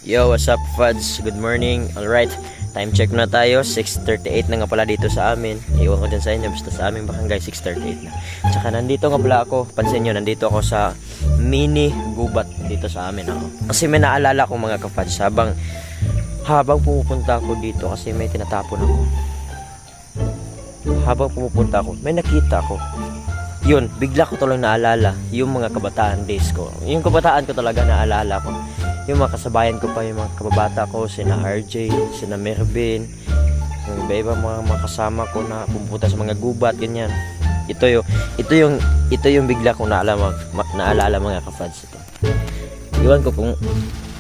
Yo, what's up, Fads? Good morning. Alright, time check na tayo. 6:38 na nga pala dito sa amin. Iwan ko dyan sa inyo, basta sa aming barangay 6:38 na. Tsaka nandito nga pala ako. Pansin nyo, nandito ako sa mini gubat dito sa amin ako. Kasi may naalala ko mga ka-Fads habang pumupunta ako dito kasi may tinatapon ako. Habang pumupunta ako, may nakita ko. Yun, bigla ko tuloy naalala yung mga kabataan days ko. Yung kabataan ko talaga naalala ko. Yung mga kasabayan ko pa, yung mga kababata ko, sina RJ, sina Mervin, yung iba-iba mga kasama ko na pumunta sa mga gubat, ganyan. Ito yung bigla kong naalala mga ka-Fads ito. Iwan ko kung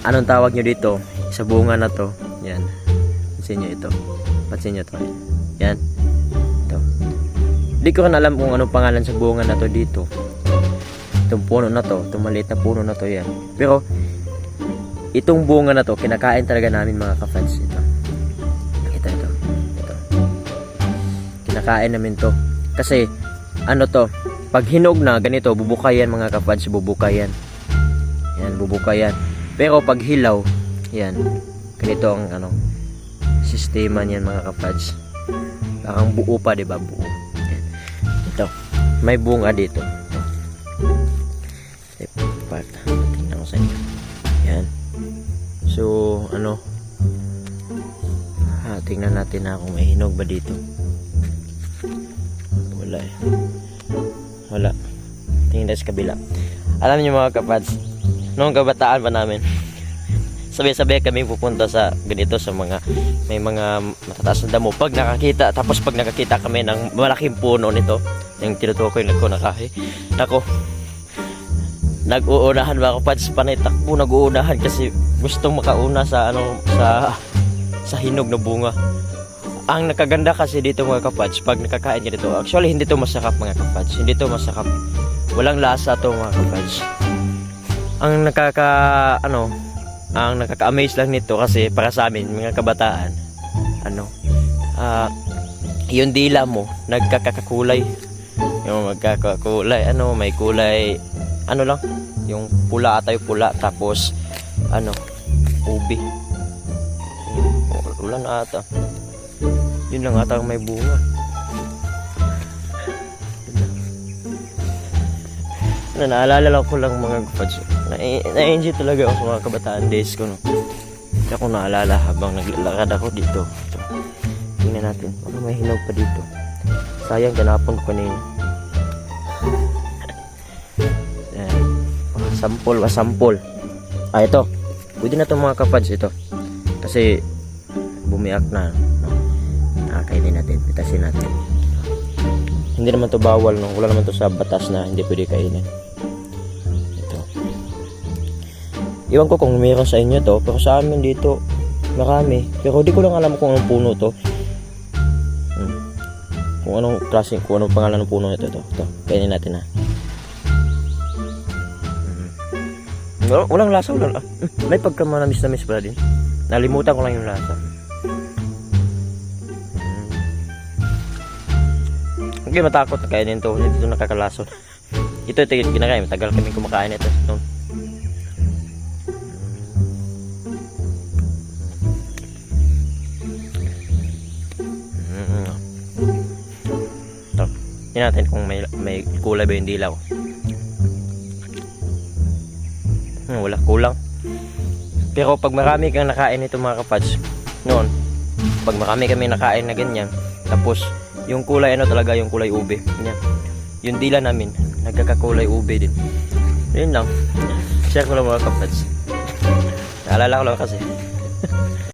anong tawag nyo dito sa bunga na to. Yan. Pansin nyo ito. Pansin nyo to. Yan. Ito. Hindi ko rin alam kung anong pangalan sa bunga na to dito. Itong puno na to, itong maliit na puno na to, yan. Pero itong bunga na to, kinakain talaga namin mga ka-Fads. Ito. Kinakain namin to. Kasi, ano to, pag hinog na, ganito, bubukayan mga ka-Fads, bubukayan. Yan, bubukayan. Pero pag hilaw, yan, ganito ang, sistema niyan mga ka-Fads. Parang buo pa, diba? Buo. Yan. Ito, may bunga dito. Ito. Tingnan ko sa inyo. Yan. So, tingnan natin na kung may hinog ba dito. Wala eh. Wala. Tingnan tayo sa kabila. Alam niyo mga ka-Fads, noong kabataan pa namin, sabay-sabay kami pupunta sa ganito sa may mga matataas na damo. Pag nakakita kami ng malaking puno nito, yung tinutukoy ko na kahoy, nako, nag-uunahan mga ka-Fads, panay takbo, nag-uunahan kasi gustong makauna sa sa hinog na bunga. Ang nakaganda kasi dito mga ka-Fads, pag nakakain ka dito, actually hindi to masakap mga ka-Fads, hindi to masakap, walang lasa to mga ka-Fads. Ang nakaka-amaze lang nito kasi para sa amin mga kabataan, yung dila mo nagkakakulay, yung magkakakulay, may kulay, lang, yung pula ata, yung pula, tapos ubi, wala na ata, yun lang ata may bunga. Naalala lang ko lang mga ka-Fads, na-enjoy talaga ako sa mga kabataan days ko, no? Hindi ako naalala habang naglalakad ako dito. Ito. Tingnan natin, baka may hinog pa dito. Sayang, ganapon ko na yun. Sampol. Ito. Pwede na itong mga ka-Fads ito. Kasi bumiyak na, no? Kainin natin, pitasin natin. Hindi naman to bawal, no? Wala naman to sa batas na hindi pwede kainin. Ito. Iwan ko kung mayroon sa inyo to, pero sa amin dito marami. Pero di ko lang alam kung anong puno to. Kung anong klase, kung anong pangalan ng puno ito. Ito. Kainin natin, ha. Walang lasa, wala. May pagkamanamis-namis pala din. Nalimutan ko lang yung lasa. Hindi matakot na kainin to. Hindi ito nakakalason. Ito kinakain. Matagal kami kumakain ito. Ito. Tingnan natin kung may kulay ba yung dilaw. Wala, kulang. Pero pag marami kang nakain ito mga ka-Fads, noon, pag marami kami nakain na ganyan, tapos yung kulay talaga, yung kulay ube. Yan. Yung dila namin, nagkakakulay ube din. Yun lang. Share ko lang mga ka-Fads. Naalala ko lang kasi.